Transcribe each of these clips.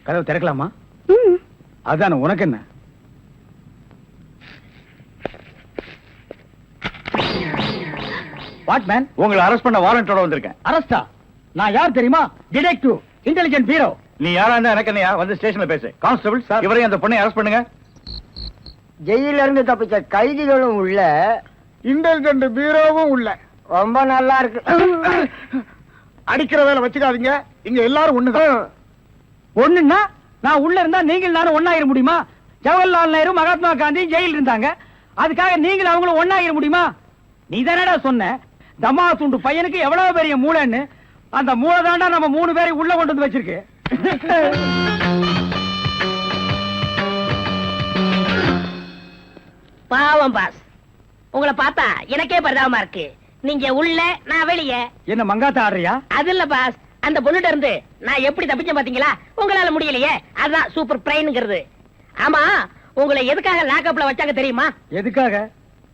கதவு திறக்கலாமா? அதான, உனக்கு என்ன? What man? உங்களை அரெஸ்ட் பண்ண வாரண்டோட வந்திருக்கேன். அரெஸ்டா? நான் யார் தெரியுமா? Detective, intelligent bureau. நீ யாரா இருந்தா எனக்கு என்னையா? வந்து ஸ்டேஷன்ல பேசு. கான்ஸ்டபிள் சார், இவரையும் அந்த பொண்ணை அரெஸ்ட் பண்ணுங்க. ஜெயில இருந்து தப்பிச்ச கைதிகளும் உள்ள, இன்டெலிஜென்ட் பீரோவும் உள்ள. ரொம்ப நல்லா இருக்கு. அடிக்கிற வேலை வச்சுக்காதீங்க. இங்க எல்லாரும் ஒண்ணுதான். ஒண்ணுன்னா நான் உள்ள இருந்தா நீங்கள் நானும் ஒண்ணாயிர முடியுமா? ஜவஹர்லால் நேரு, மகாத்மா காந்தி ஜெயில இருந்தாங்க. அதுக்காக நீங்களும் அவங்களும் ஒண்ணாயிர முடியுமா? நீ தானடா சொன்ன தம்மா துண்டு பையனுக்கு எவ்வளவு பெரிய மூளைன்னு. அந்த மூளை தாண்டா நம்ம 3 பேரை உள்ள கொண்டு வந்து வச்சிருக்கு. பாவம் பாஸ், உங்களை பார்த்தா எனக்கே பரிதாபமா இருக்கு. நீங்க உள்ள, நான் வெளியே. என்ன மங்காத்த ஆடுறியா? அது இல்ல பாஸ், அந்த பொண்ணுட்ட இருந்து நான் எப்படி தப்பிச்சேன் பாத்தீங்களா? உங்களால முடியலையே, அதான் சூப்பர் பிரைன்ங்கிறது. ஆமா, உங்களை எதுக்காக லாக்அப்ல வச்சாங்க தெரியுமா? எதுக்காக?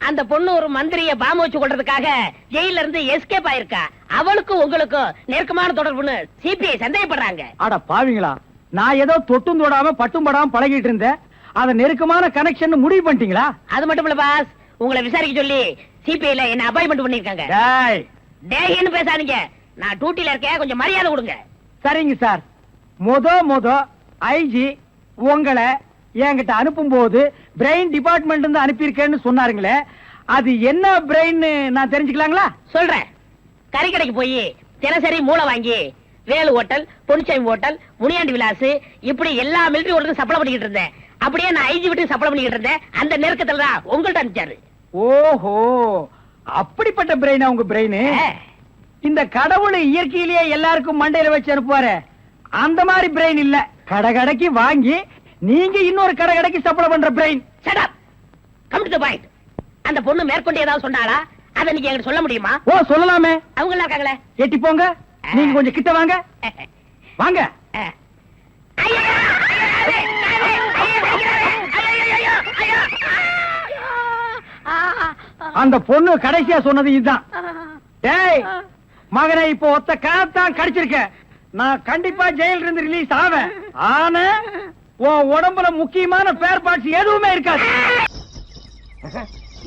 அந்த பொண்ணு ஒரு மந்திரிய பாம்பு வச்சு கொள்றதுக்காக ஜெயில இருந்து எஸ்கேப் ஆயிருக்கா. அவளுக்கும் உங்களுக்கும் நெருக்கமான தொடர்புன்னு சிபிஐ சந்தேகப்படுறாங்க. அட பாவிங்களா, நான் ஏதோ தொட்டும் தொடாம பட்டும் படாம பழகிட்டு இருந்தேன். அத நெருக்கமான கனெக்ஷன் முடிவு பண்ணிட்டீங்களா? அது மட்டும் இல்ல பாஸ், உங்களை விசாரிக்க சொல்லி சிபிஐல என்ன அப்பாயின்மெண்ட் பண்ணிருக்காங்க. டேய்னு பேசாதீங்க, நான் டியூட்டில இருக்கேன், கொஞ்சம் மரியாதை கொடுங்க. சரிங்க சார். மொத ஐஜி உங்களை என்கிட்ட அனுப்பும் போது பிரெயின் டிபார்ட்மெண்ட் இருந்து அனுப்பியிருக்கேன்னு சொன்னாருங்களே, அது என்ன பிரெயின் நான் தெரிஞ்சுக்கலாங்களா? சொல்றேன். கறி கடைக்கு போய் தினசரி மூளை வாங்கி வேலு ஹோட்டல், பொன்னிச்சாமி ஹோட்டல், முனியாண்டி விலாஸ் இப்படி எல்லா மிலிட்டரி ஹோட்டலுக்கும் சப்ளை பண்ணிக்கிட்டு இருந்தேன். அப்படியே நான் ஐஜி விட்டு சப்ளை பண்ணிக்கிட்டு இருந்தேன். அந்த நெருக்கத்துல தான் உங்கள்ட்ட அனுப்பிச்சாரு. ஓஹோ, அப்படிப்பட்ட பிரெயினா உங்க பிரெயின்? இந்த கடவுள் இயற்கையிலேயே எல்லாருக்கும் மண்டையில வச்சு அனுப்புவாரு, அந்த மாதிரி பிரெயின் இல்ல. கடகடைக்கு வாங்கி நீங்க இன்னொரு கடகடைக்கு சப்ளை பண்ற brain. Shut up, come to the point. அந்த பொண்ணு மேற்கொண்டு ஏதாவது சொன்னாளா? அத நீங்க என்கிட்ட சொல்ல முடியுமா? ஓ, சொல்லலாமே. அவங்க எல்லாம் இருக்காங்களே. எட்டி போங்க, நீங்க கொஞ்சம் கிட்ட வாங்க. வாங்க. அந்த பொண்ணு கடைசியா சொன்னது இதுதான். டேய் மகனை, இப்போ ஒத்த காத்தான் கடிச்சிருக்க. நான் கண்டிப்பா ஜெயில இருந்து ரிலீஸ் ஆவேன். ஆனா உன் உடம்புல முக்கியமான பேர் பார்ட்ஸ் எதுவுமே இருக்காது.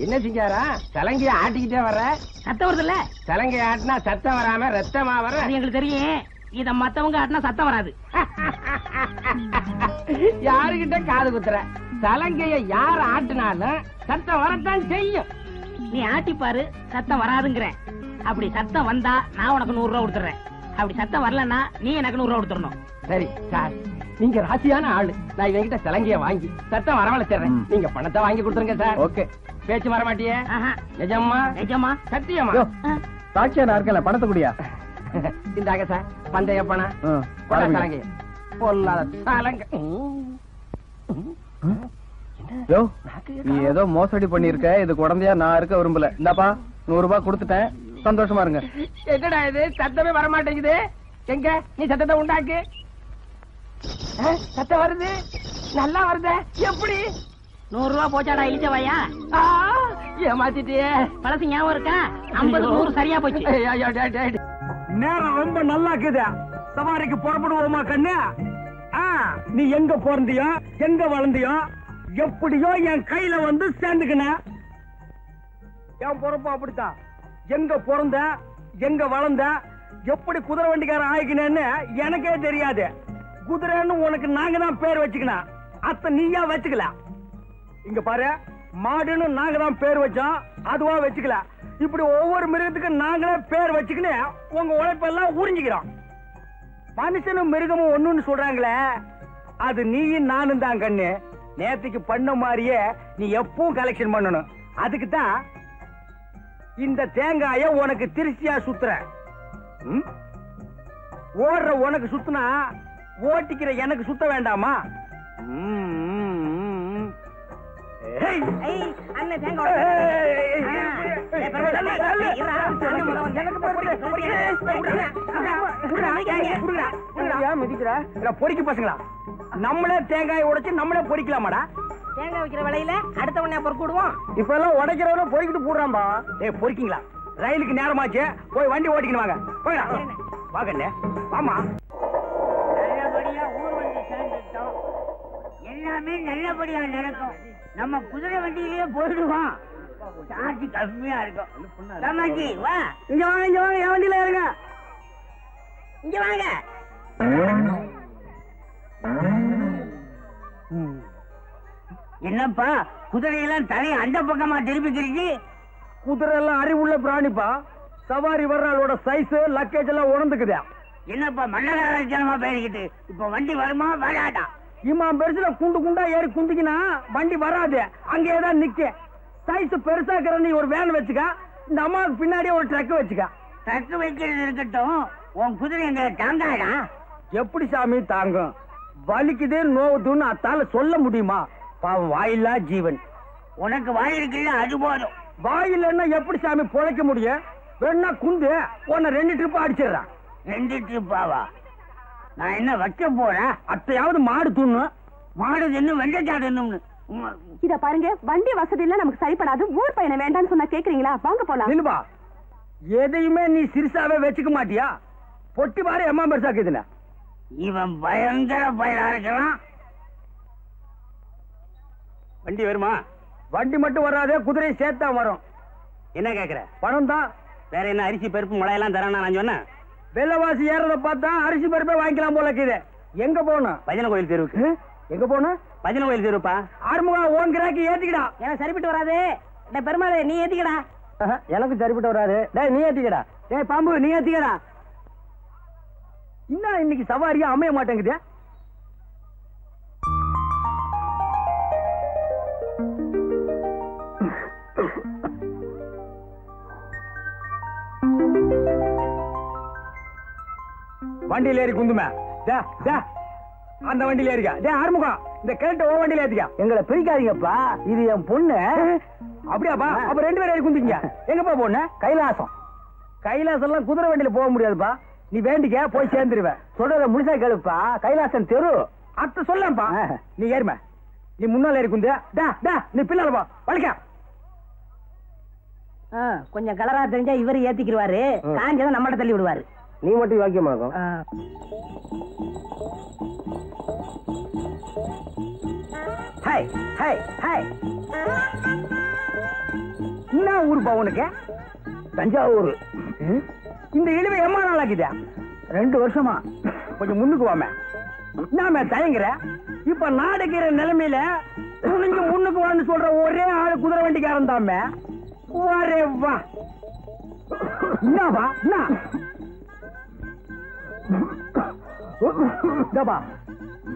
என்ன செஞ்சாரா? சலங்கைய ஆட்டிக்கிட்டே வர. சத்தம் வருது இல்ல? சலங்கை ஆட்டினா சத்தம் வராம ரத்தமா வர. அது எங்களுக்கு தெரியும். இத மத்தவங்க ஆட்டினா சத்தம் வராது. யாருகிட்ட காது குத்துற? சலங்கைய யார் ஆட்டினாலும் சத்தம் வரத்தான் செய்யும். நீ ஆட்டிப்பாரு, சத்தம் வராதுங்கிற. அப்படி சத்தம் வந்தா நான் உனக்கு 100 ரூபா கொடுத்துறேன். அப்படி சத்தம் வரலன்னா நீ எனக்கு 100 ரூபா கொடுத்துடணும். சரி சார், நீங்க ராசியான ஆளு. நான் இவங்கிட்ட சலங்கைய வாங்கி சத்தம் வரவழைச்சிடுறேன். நீங்க பணத்தை வாங்கி கொடுத்துருங்க சார். ஓகே. பேச்சு வர மாட்டியே? நிஜமா? நிஜமா? சத்தியமா? சாட்சியா நான் இருக்கல, பணத்தை குடியா. இந்தாங்க சார், பந்தய பணம். சலங்கை பொல்லாத சலங்கை. யோ, நீ ஏதோ மோசடி பண்ணிருக்க. இதுக்கு உடந்தையா நான் இருக்க விரும்பல. இந்தாப்பா 100 ரூபாய் கொடுத்துட்டேன், சந்தோஷமா இருங்க. என்னடா இது, சத்தமே வர மாட்டேங்குது. எங்க நீ சத்தத்தை உண்டாக்கு. சத்தம் வருது, நல்லா வருது. எப்படி? 100 ரூபா போச்சாடா இழிச்சவாயா? ஏமாத்திட்டியே. பழசு ஞாபகம் இருக்கா? 50 100 சரியா போச்சு. நேரம் ரொம்ப நல்லா இருக்குது. சவாரிக்கு புறப்படுவோமா கண்ணு? நீ எங்க பிறந்தியோ, எங்க வளர்ந்தியோ, எப்படியோ என் கையில வந்து சேர்ந்துக்கின. என் பொறுப்பு அப்படித்தான். எங்க பிறந்த, எங்க வளர்ந்த, எப்படி குதிரை வண்டிக்காரன் ஆயிக்கினேன்னு எனக்கே தெரியாது. குதிரைன்னு உனக்கு நாங்க தான் பேர் வச்சுக்கணும். அத்த நீயா வச்சுக்கல. இங்க பாரு, மாடுன்னு நாங்க தான் பேர் வச்சோம், அதுவா வச்சுக்கல. இப்படி ஒவ்வொரு மிருகத்துக்கு நாங்களே பேர் வச்சுக்கின்னு உங்க உழைப்பெல்லாம் உறிஞ்சிக்கிறோம். மனுஷனும் மிருகமும் ஒண்ணுன்னு சொல்றாங்களே, அது நீயும் நானும் தான் கண்ணு. நேத்துக்கு பண்ண மாதிரியே நீ எப்பவும் கலெக்ஷன் பண்ணணும். அதுக்கு தான் இந்த தேங்காய உனக்கு திருச்சியா சுத்துற. ஓடுற உனக்கு சுத்துனா ஓட்டிக்கிற எனக்கு சுத்த வேண்டாமா? பொறிக்க பசங்களா, நம்மளே தேங்காய் உடைச்சு நம்மளே பொறிக்கலாமாடா? தேங்காய் வைக்கிற வேலையில அடுத்த உடனே பொறுக்கு விடுவோம். இப்ப எல்லாம் உடைக்கிறவன பொறிக்கிட்டு போடுறான்பா. பொறிக்கீங்களா? ரயிலுக்கு நேரமாச்சு, போய் வண்டி ஓட்டிக்கணும். வாங்க போயிடா. வாங்கண்ணே, வாமா. நல்லபடியா ஊர்வலம் சேர்ந்து எல்லாமே நல்லபடியா நடக்கும். நம்ம குதிரை வண்டியிலேயே போயிடுவோம். சார்ஜ் கம்மியா இருக்கும். காமாட்சி வா, இங்க வாங்க இங்க வாங்க, என் வண்டியில இருங்க. இங்க வாங்க. என்னப்பா குதிரையெல்லாம் தலையை அந்த பக்கமா திருப்பிக்கிறீங்க? குதிரை எல்லாம் அறிவுள்ள பிராணிப்பா. சவாரி வர்றாளோட சைஸ் லக்கேஜ் எல்லாம் உணர்ந்துக்குதா. என்னப்பா மன்னராஜனமா பேசிக்கிட்டு இப்ப வண்டி வருமா வராதா? இம்மாம் பெருசுல குண்டு குண்டா ஏறி குந்திக்கினா வண்டி வராது, அங்கேயேதான் நிக்க. சைஸ் பெருசா இருக்கிற நீ ஒரு வேன் வச்சுக்க, இந்த அம்மாவுக்கு பின்னாடியே ஒரு ட்ரக் வச்சுக்க. ட்ரக் வைக்கிறது இருக்கட்டும், உன் குதிரை எங்களை தாங்காடா? எப்படி சாமி தாங்கும்? வலிக்குது நோவுதுன்னு அத்தால சொல்ல முடியுமா? பாவம் வாயில்லா ஜீவன். உனக்கு வாய் இருக்குல்ல, அது போதும். வாயில்லைன்னா எப்படி சாமி பொழைக்க முடியும்? வேணா குந்து உன்னை 2 ட்ரிப் அடிச்சிடறான். 2 ட்ரிப்பாவா? நான் என்ன வைக்க போறேன்? அத்தையாவது மாடு துண்ணு. மாடு தின்னு வெண்டைக்காய் தின்னும்னு. இத பாருங்க, வண்டி வசதி எல்லாம் நமக்கு சரிப்படாது. ஊர் பையனை வேண்டாம்னு சொன்னா கேக்குறீங்களா? வாங்க போலாம். நில்லுபா, எதையுமே நீ சிறுசாவே வச்சுக்க மாட்டியா? பொட்டி பாரு எம்மா பெருசாக்குதுல. இவன் பயங்கர பயலா இருக்கிறான். வண்டி வருமா? வண்டி மட்டும் வராது, குதிரை சேர்த்தா வரும். என்ன கேக்குற? பணம் தான். வேற என்ன அரிசி பருப்பு முளையெல்லாம் தரானா? நான் சொன்னேன் வெள்ளவாசி ஏறத பார்த்தா அரிசி பருப்பே வாங்கிக்கலாம் போல இருக்குது. எங்க போகணும்? பஜனை கோயில் தெருவுக்கு. எங்க போகணும்? பஜனை கோயில் தெருப்பா. ஆறுமுகா ஓன் கிராக்கி ஏத்திக்கடா. எனக்கு சரிப்பட்டு வராது. பெருமாள் நீ ஏத்திக்கடா. எனக்கு சரிப்பட்டு வராது. டேய் நீ ஏத்திக்கடா. டேய் பாம்பு நீ ஏத்திக்கடா. இன்னும் இன்னைக்கு சவாரியா அமைய மாட்டேங்குது. வண்டியில ஏறி குந்துமே. அந்த வண்டியில ஏறிக்கா. டே ஆறுமுகம், இந்த கேட்ட ஓ வண்டியில ஏத்திக்கா. எங்களை பிரிக்காதீங்கப்பா, இது என் பொண்ணு. அப்படியாப்பா? அப்ப 2 பேரும் ஏறி குந்திங்க. எங்கப்பா பொண்ணு? கைலாசம். கைலாசம் எல்லாம் குதிரை வண்டியில போக முடியாதுப்பா. நீ வேண்டிக்க, போய் சேர்ந்துருவேன். சொல்றத முழுசா கேளுப்பா. கைலாசம் தெரு அத்த சொல்லப்பா. நீ ஏறும, நீ முன்னால ஏறி குந்து. நீ பின்னாலப்பா வலிக்க. கொஞ்சம் கலரா தெரிஞ்சா இவரு ஏத்திக்கிடுவாரு, காஞ்சதான் நம்மகிட்ட தள்ளி விடுவாரு. நீ மட்டும் வாக்கியமாகும். Hi hi hi. என்ன ஊருப்பா உனக்கு? தஞ்சாவூர். இந்த இழுவை எம்மா நாள் ஆகுதா? 2 வருஷமா. கொஞ்சம் முன்னுக்கு வாமே. நாம தயங்குற. இப்ப நாடுகிற நிலைமையில துணிஞ்சு முன்னுக்கு வான்னு சொல்ற ஒரே ஆளு குதிரை வண்டிக்காரன் தாமே. வரே வா. என்னவா? என்ன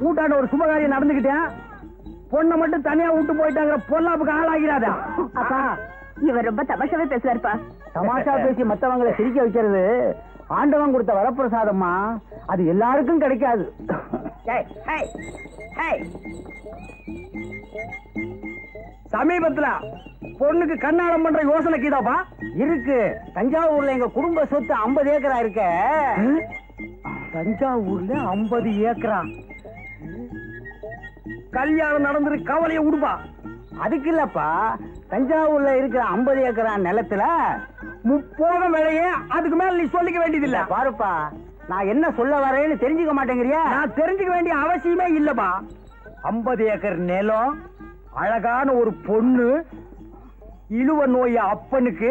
கூட்டாண்ட ஒரு சுபகாரியம் நடந்துகிட்டேன். பொண்ணை மட்டும் தனியா விட்டு போயிட்டாங்க. பொல்லாப்புக்கு ஆளாகிறாதா? அப்பா, இவர் ரொம்ப தமாஷாவே பேசுவாருப்பா. தமாஷா பேசி மத்தவங்களை சிரிக்க வைக்கிறது ஆண்டவன் கொடுத்த வரப்பிரசாதம்மா. அது எல்லாருக்கும் கிடைக்காது. சமீபத்துல பொண்ணுக்கு கண்ணாடம் பண்ற யோசனை கீதாப்பா இருக்கு. தஞ்சாவூர்ல எங்க குடும்ப சொத்து 50 ஏக்கரா இருக்க. தஞ்சாவூர்ல 50 ஏக்கரா? கல்யாணம் நடந்துரு, கவலைய விடுப்பா. அதுக்கு இல்லப்பா, தஞ்சாவூர்ல இருக்கிற 50 ஏக்கரா நிலத்துல 30 விலையே. அதுக்கு மேல நீ சொல்லிக்க வேண்டியதில்ல. பாருப்பா, நான் என்ன சொல்ல வரேன்னு தெரிஞ்சுக்க மாட்டேங்கிறியா? நான் தெரிஞ்சுக்க வேண்டிய அவசியமே இல்லப்பா. 50 ஏக்கர் நிலம், அழகான ஒரு பொண்ணு, இழுவ நோய அப்பனுக்கு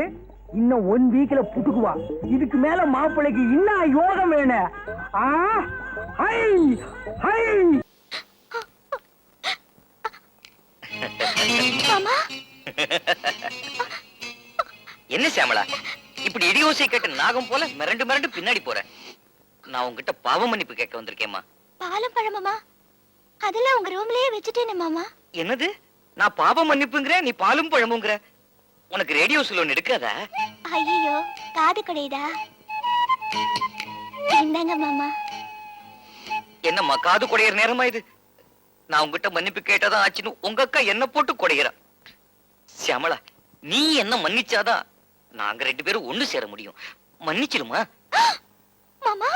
இன்னும் 1 வீக்ல புட்டுக்குவா. இதுக்கு மேல மாப்பிள்ளைக்கு இன்னும் யோகம் வேணும். என்ன சாமலா, இப்படி இடியோசை கேட்ட நாகம் போல மிரண்டு மிரண்டு பின்னாடி போற? நான் உங்ககிட்ட பாவ மன்னிப்பு கேட்க வந்திருக்கேம்மா. பாலும் பழமாமா? அதெல்லாம் உங்க ரூம்லயே வச்சுட்டேனே மாமா. என்னது? நான் பாவ மன்னிப்புங்கிற, நீ பாலும் பழமுங்கிற? உனக்கு ரேடியோ சொல்ல எடுக்காதா? ஐயோ, காது கடையுதா? இந்தாங்க மாமா. என்னம்மா காது குடையிற நேரமா இது? நான் உங்ககிட்ட மன்னிப்பு கேட்டதான் ஆச்சுன்னு உங்க அக்கா என்ன போட்டு குடைகிறா. சியாமளா, நீ என்ன மன்னிச்சாதான் நாங்க 2 பேரும் ஒண்ணு சேர முடியும். மன்னிச்சிருமா? மாமா,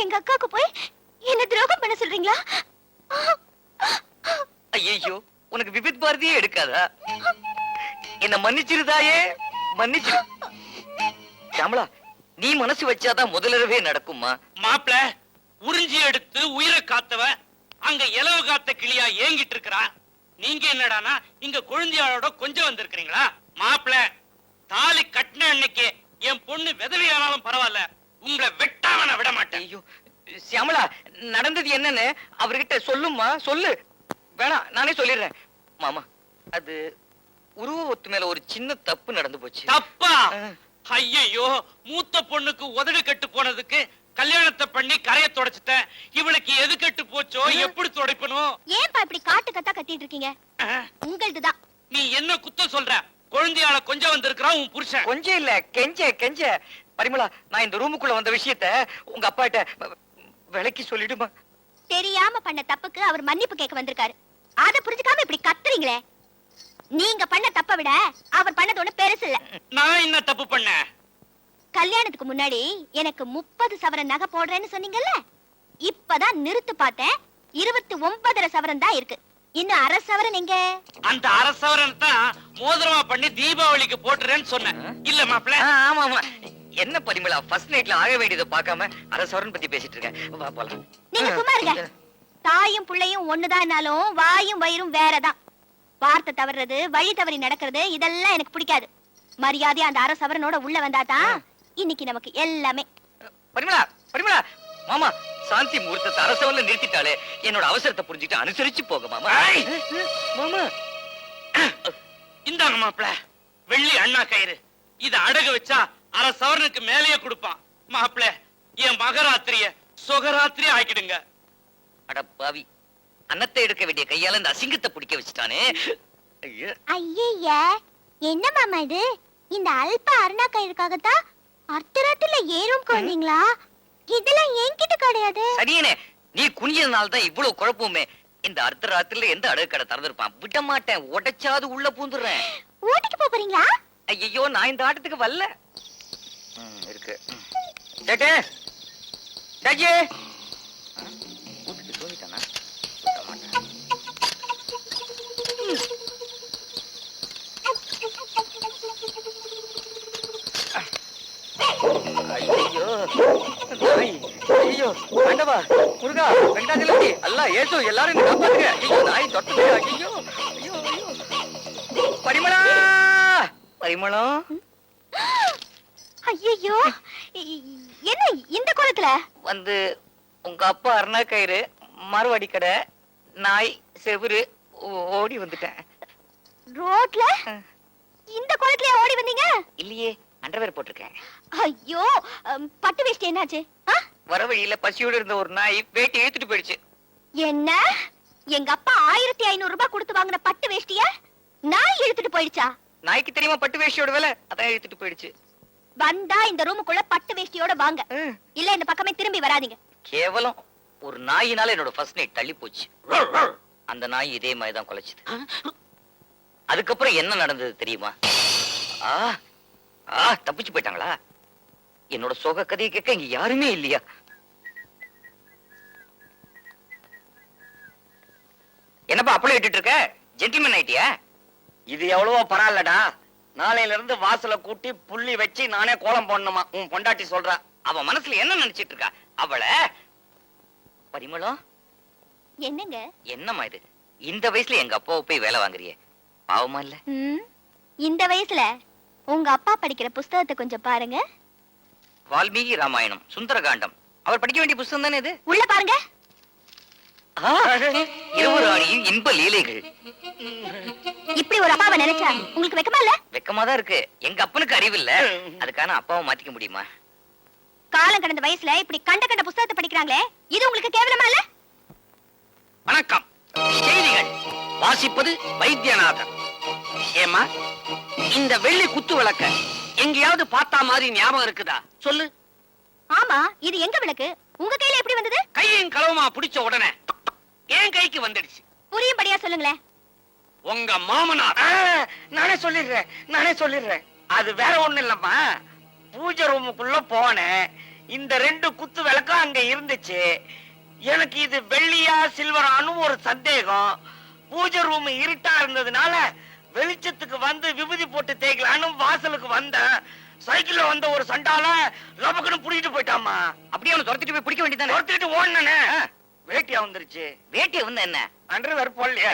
எங்க அக்காவுக்கு போய் என்ன துரோகம் பண்ண சொல்றீங்களா? ஐயோ, உனக்கு விபித் பாரதியே எடுக்காதா? என்ன மன்னிச்சிருதாயே, மன்னிச்சிரு. சியாமளா, நீ மனசு வச்சாதான் முதலிரவே நடக்குமா? மாப்பிள, உறிஞ்சி எடுத்து உயிரை காத்தவ அங்க இலவு காத்த கிளியா ஏங்கிட்டு இருக்கிறா. நீங்க என்னடானா இங்க குழந்தையாளோட கொஞ்சம் வந்திருக்கிறீங்களா? மாப்பிள, தாலி கட்டின அன்னைக்கு என் பொண்ணு விதவையானாலும் பரவாயில்ல, உங்களை வெட்டாம நான் விட மாட்டேன். ஐயோ சியாமளா, நடந்தது என்னன்னு அவர்கிட்ட சொல்லுமா, சொல்லு. வேணாம், நானே சொல்லிடுறேன். மாமா, அது உருவ ஒத்து மேல ஒரு சின்ன தப்பு நடந்து போச்சு. தப்பா? ஐயோ, மூத்த பொண்ணுக்கு உதடு கட்டு போனதுக்கு கல்யாணத்தை பண்ணி கரைய தொடச்சிட்டேன். இவளுக்கு எது கட்டு போச்சோ, எப்படி துடைப்பணும்? ஏன்பா இப்படி காட்டு கத்தா கத்திட்டு இருக்கீங்க? உங்களுதுதான். நீ என்ன குத்தம் சொல்ற? குழந்தையால கொஞ்சம் வந்திருக்கிறான் உன் புருஷன். கொஞ்சம் இல்ல, கெஞ்ச. பரிமளா, நான் இந்த ரூமுக்குள்ள வந்த விஷயத்த உங்க அப்பா கிட்ட விளக்கி சொல்லிடுமா? தெரியாம பண்ண தப்புக்கு அவர் மன்னிப்பு கேட்க வந்திருக்காரு. அத புரிஞ்சுக்காம இப்படி கத்துறீங்களே. நீங்க பண்ண தப்பை விட அவர் பண்ணது ஒண்ணு பெருசு இல்ல. நான் என்ன தப்பு பண்ணேன்? கல்யாணத்துக்கு முன்னாடி எனக்கு 30 சவரன் நகை போடுறேன்னு சொன்னீங்கல்ல, இப்பதான் நிறுத்து பார்த்தேன். 29.5 சவரன் தான் இருக்கு. இன்னும் 1/2 சவரன் எங்க? அந்த அரசவரன் தான் மோதிரமா பண்ணி தீபாவளிக்கு போட்டுறேன்னு சொன்னேன். இல்ல மாப்பிள்ள? ஆமா ஆமா. என்ன பரிமளா, ஃபர்ஸ்ட் நைட்ல ஆக வேண்டியதை பார்க்காம அரசவரன் பத்தி பேசிட்டு இருக்க. வா போலாம். நீங்க சும்மா இருங்க. தாயும் புள்ளையும் ஒண்ணுதான்னாலும் வாயும் வயிறும் வேறதான். வார்த்தை தவறுறது, வழி தவறி நடக்கிறது, இதெல்லாம் எனக்கு பிடிக்காது. மரியாதையா அந்த 1/2 சவரனோட உள்ள வந்தாதான் இன்னைக்கு நமக்கு எல்லாமே. பரிமளா, மாமா சாந்தி முகூர்த்தத்தை அரசவன்ல நிறுத்திட்டாலே. என்னோட அவசரத்தை புரிஞ்சுட்டு அனுசரிச்சு போக மாமா. மாமா, இந்தாங்க மாப்பிள்ள, வெள்ளி அண்ணா கயிறு. இத அடகு வச்சா அரசவரனுக்கு மேலேயே கொடுப்பான். மாப்பிள்ள, என் மகராத்திரிய சொகராத்திரி ஆக்கிடுங்க. அட பாவி, அன்னத்தை எடுக்க வேண்டிய கையால இந்த அசிங்கத்தை பிடிக்க வச்சுட்டானே. ஐயா, என்ன மாமா இது? இந்த அல்ப அருணா கயிறுக்காகத்தான் அர்த்தராத்திரில ஏறும் குழந்தைங்களா? இதெல்லாம் என்கிட்ட கிடையாது. சரியனே, நீ குனியதுனால தான் இவ்வளவு குழப்பமே. இந்த அர்த்தராத்திரில எந்த அடகு கடை திறந்திருப்பான்? விட மாட்டேன், உடைச்சாது உள்ள பூந்துடுறேன். ஓட்டிக்கு போறீங்களா? ஐயோ, நான் இந்த ஆட்டத்துக்கு வரல. இருக்கு சேட்டே, சேஜே கூட்டிட்டு தூங்கிட்டானா? ஐயோ நாய், ஐயோ ஆண்டவா, முருகா, வெங்கடாஜலபதி, அல்லா, ஏசு, எல்லாரும் என்ன காப்பாத்துங்க. ஐயோ நாய் தொட்டது. ஐயோ ஐயோ ஐயோ. பரிமளம், ஐயோ, என்ன இந்த கோலத்துல? வந்து உங்க அப்பா அருணா கயிறு, மறுவடி கடை, நாய், செவுரு, ஓடி வந்துட்டேன். ரோட்ல இந்த கோலத்துல ஓடி வந்தீங்க? இல்லையே, அண்டர்வேர் போட்டிருக்கேன். ஐயோ, பட்டு வேஷ்டி என்னாச்சு? வர வழியில பசியோடு இருந்த ஒரு நாய் வேட்டி இழுத்துட்டு போயிடுச்சு. என்ன? எங்க அப்பா 1500 ரூபாய் கொடுத்து வாங்கின பட்டு வேஷ்டிய நாய் இழுத்துட்டு போயிடுச்சா? நாய்க்கு தெரியுமா பட்டு வேஷ்டியோட விலை? அதான் இழுத்துட்டு போயிடுச்சு. வந்தா இந்த ரூமுக்குள்ள பட்டு வேஷ்டியோட வாங்க, இல்ல இந்த பக்கமே திரும்பி வராதீங்க. கேவலம் ஒரு நாயினால என்னோட ஃபர்ஸ்ட் நைட் தள்ளி போச்சு. அந்த நாய் இதே மாதிரி தான் குலைச்சுது. அதுக்கப்புறம் என்ன நடந்தது தெரியுமா? தப்பிச்சு போயிட்டாங்களா? என்னோட சோக கதையை கேட்க இங்க யாருமே இல்லையா? என்னப்பா அப்பளே விட்டுட்டு இருக்க? ஜென்டில்மேன் ஆயிட்டியா? இது எவ்வளவோ பரவாயில்லடா. நாளையில இருந்து வாசல கூட்டி புள்ளி வச்சு நானே கோலம் போடணுமா? உன் பொண்டாட்டி சொல்றா. அவ மனசுல என்ன நினைச்சிட்டு இருக்கா? அவளை பரிமளம். என்னங்க? என்னம்மா இது? இந்த வயசுல எங்க அப்பாவை போய் வேலை வாங்குறியே, பாவமா இல்ல? இந்த வயசுல உங்க அப்பா படிக்கிற புஸ்தகத்தை கொஞ்சம் பாருங்க. வால்மீகி ராமாயணம், சுந்தரகாண்டம். அவர் படிக்க வேண்டிய புஸ்தகம் தானே இது. உள்ள பாருங்க. இருவராணியின் இன்ப லீலைகள். இப்படி ஒரு அப்பாவை நினைச்சா உங்களுக்கு வெக்கமா இல்ல? வெக்கமா தான் இருக்கு. எங்க அப்பனுக்கு அறிவு இல்ல, அதுக்கான அப்பாவை மாத்திக்க முடியுமா? காலம் கடந்த வயசுல இப்படி கண்ட கண்ட புஸ்தகத்தை படிக்கிறாங்களே, இது உங்களுக்கு கேவலமா இல்ல? வணக்கம். செய்திகள் வாசிப்பது வைத்தியநாதன். ஏமா, இந்த வெள்ளி குத்து விளக்க எங்கேயாவது பார்த்தா மாதிரி ஞாபகம் இருக்குதா? சொல்லு. ஆமா, இது எங்க விளக்கு? உங்க கையில எப்படி வந்தது? கையும் களவுமா பிடிச்ச உடனே என் கைக்கு வந்துடுச்சு. புரியும்படியா சொல்லுங்களேன். உங்க மாமனார். நானே சொல்லிடுறேன். அது வேற ஒண்ணு இல்லம்மா. பூஜை ரூமுக்குள்ள போனேன். இந்த 2 குத்து விளக்கம் அங்க இருந்துச்சு. எனக்கு இது வெள்ளியா சில்வரான்னு ஒரு சந்தேகம். பூஜை ரூம் இருட்டா இருந்ததுனால வெளிச்சத்துக்கு வந்து விபூதி போட்டு தேய்க்கலான்னு வாசலுக்கு வந்தேன். சைக்கிள்ல வந்த ஒரு சண்டால லபக்குன்னு புடிக்கிட்டு போயிட்டாமா. அப்படியே அவனை துரத்திட்டு போய் பிடிக்க வேண்டியதானே? துரத்திட்டு ஓடுனே. வேட்டியா வந்துருச்சு. வேட்டிய வந்து என்ன அண்டர்வேர் போடலையா?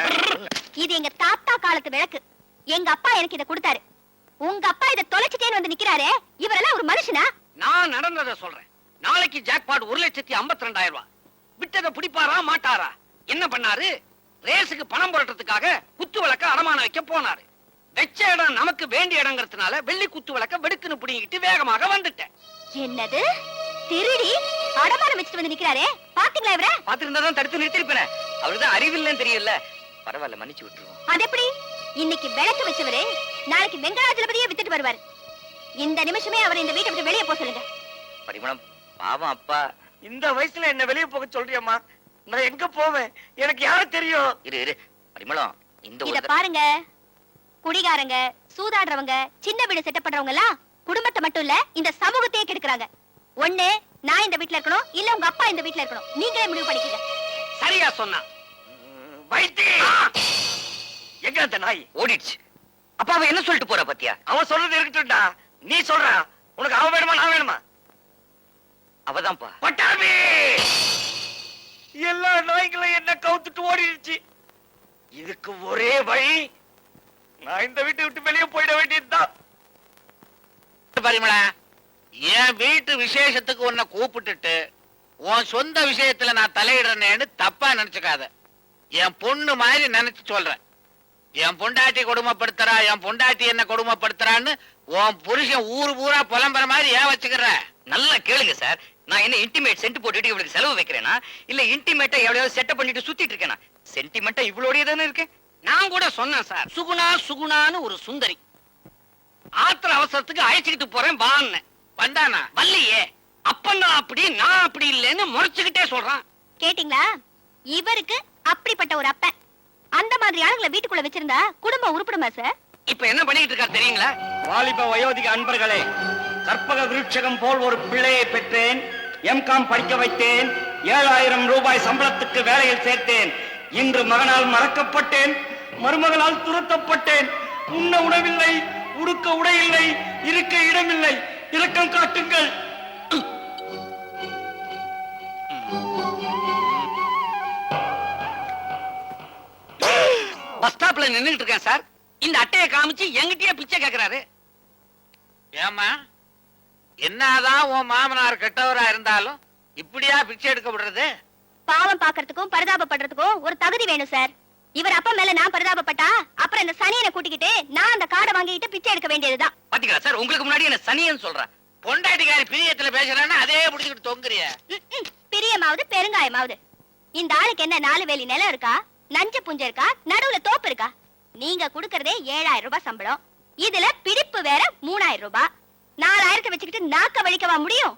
இது எங்க தாத்தா காலத்து விளக்கு. எங்க அப்பா எனக்கு இத கொடுத்தாரு. உங்க அப்பா இத தொலைச்சிட்டேன்னு வந்து நிக்கிறாரே, இவரெல்லாம் ஒரு மனுஷனா? நான் நடந்ததை சொல்றேன். நாளைக்கு ஜாக்பாட் 1,52,000 ரூபாய். விட்டதை பிடிப்பாரா மாட்டாரா? என்ன பண்ணாரு? ரேஸுக்கு பணம் புரட்டுறதுக்காக குத்து விளக்க அடமான வைக்க போனாரு. வெச்ச இடம் நமக்கு வேண்டிய இடங்கிறதுனால வெள்ளி குத்து விளக்க வெடுக்குன்னு பிடிங்கிட்டு வேகமாக வந்துட்டேன். என்னது திருடி அடமானம் வச்சுட்டு வந்து நிக்கிறாரே, பாத்தீங்களா இவர? பாத்திருந்தா தான் தடுத்து நிறுத்திருப்பேனே. அவருதான் அறிவில்லைன்னு தெரியல. பரவாயில்ல, மன்னிச்சு விட்டுருவோம். அது எப்படி? இன்னைக்கு விளக்கு வச்சவரு நாளைக்கு வெங்கடாஜலபதியே வித்துட்டு வருவாரு. இந்த நிமிஷமே அவர் இந்த வீட்டை விட்டு வெளியே போக சொல்லுங்க. பரிமளம், பாவம் அப்பா. இந்த வயசுல என்ன வெளிய போக சொல்றியம்மா? நான் எங்க போவேன்? எனக்கு யாரு தெரியும்? இரு இரு பரிமளம், இந்த இத ஒரு பாருங்க, குடிகாரங்க, சூதாடுறவங்க, சின்ன வீடு செட்டப் பண்றவங்க எல்லாம் குடும்பத்தை மட்டும் இல்ல இந்த சமூகத்தையே கெடுக்குறாங்க. ஒண்ணு நான் இந்த வீட்ல இருக்கணும், இல்ல உங்க அப்பா இந்த வீட்ல இருக்கணும். நீங்களே முடிவு பண்ணிக்கங்க. சரியா சொன்னா. வைத்தி எங்க அந்த நாய்? ஓடிடுச்சு. அப்பா அவ என்ன சொல்லிட்டு போறா பாத்தியா? அவன் சொல்றது இருக்கட்டும்டா. நீ சொல்றா, உனக்கு அவன் வேணுமா நான் வேணுமா? அவதான்ப்பா. பட்டாபி! எல்லா நாய்களும் என்ன கவுத்துட்டு ஓடிடுச்சு. இதுக்கு ஒரே வழி, நான் இந்த வீட்டை விட்டு வெளியே போயிட வேண்டியதுதான். பரிமளா, என் வீட்டு விசேஷத்துக்கு உன்னை கூப்பிட்டுட்டு உன் சொந்த விஷயத்துல நான் தலையிடுறேன்னு தப்பா நினைச்சுக்காத. என் பொண்ணு மாதிரி நினைச்சு சொல்றேன். என் பொண்டாட்டி கொடுமைப்படுத்துறா, என் பொண்டாட்டி என்ன கொடுமைப்படுத்துறான்னு உன் புருஷன் ஊரு பூரா புலம்புற மாதிரி ஏன் வச்சுக்கிற? நல்லா கேளுங்க சார். நான் என்ன இன்டிமேட் சென்ட் போட்டுட்டு இவளுக்கு செலவு வைக்கிறேனா, இல்ல இன்டிமேட்டா எவ்வளவு செட்டப் பண்ணிட்டு சுத்திட்டு இருக்கேனா? சென்டிமெண்டா இவ்வளோடய தானே இருக்கேன். நான் கூட சொன்னேன் சார், சுகுணா சுகுணான்னு ஒரு சுந்தரி ஆத்திர அவசரத்துக்கு அழைச்சுக்கிட்டு போறேன் வான்னு. வந்தானா? வல்லையே. அப்ப நான் அப்படி நான் அப்படி இல்லைன்னு முறைச்சுக்கிட்டே சொல்றான். கேட்டீங்களா? இவருக்கு அப்படிப்பட்ட ஒரு அப்பன். அந்த மாதிரி ஆளுங்களை வீட்டுக்குள்ள வச்சிருந்தா குடும்பம் உருப்படுமா சார்? இப்ப என்ன பண்ணிட்டு இருக்காரு தெரியுங்களா? வாலிப வயோதிக அன்பர்களே, கற்பக விருட்சகம் போல் ஒரு பிள்ளையை பெற்றேன். எம்காம் படிக்க வைத்தேன். 7,000 ரூபாய் சம்பளத்துக்கு வேலையில் சேர்த்தேன். இன்று மகனால் மறக்கப்பட்டேன், மருமகளால் துரத்தப்பட்டேன். உண்ண உணவில்லை, உடுக்க உடை இல்லை, இருக்க இடமில்லை. இரக்கம் காட்டுங்கள். பஸ் ஸ்டாப்ல நின்னுட்டு இருக்கேன் சார். இந்த அட்டையை காமிச்சு எங்கிட்டயே பிச்சை கேக்குறாரு. ஏமா, என்னதான் உன் மாமனார் கெட்டவரா இருந்தாலும் இப்படியா பிச்சை எடுக்க விடுறது? பாவம் பாக்குறதுக்கும் பரிதாபப்படுறதுக்கும் ஒரு தகுதி வேணும் சார். இவர் அப்பா மேல நான் பரிதாபப்பட்டா அப்புறம் இந்த சனியனை கூட்டிக்கிட்டு நான் அந்த காடை வாங்கிட்டு பிச்சை எடுக்க வேண்டியதுதான். பாத்தீங்களா சார், உங்களுக்கு முன்னாடி என்ன சனியன்னு சொல்றேன். பொண்டாட்டிக்காரி பிரியத்துல பேசுறான்னு அதே புடிச்சுக்கிட்டு தொங்குறிய. பிரியமாவது பெருங்காயமாவது. இந்த ஆளுக்கு என்ன 4 வேலி நிலம் இருக்கா, நஞ்ச புஞ்ச இருக்கா, நடுவுல தோப்பு இருக்கா? நீங்க குடுக்கறதே 7,000 ரூபாய் சம்பளம். இதுல பிடிப்பு வேற 3,000 ரூபாய். 4,000 வச்சுக்கிட்டு நாக்க வலிக்கவா முடியும்?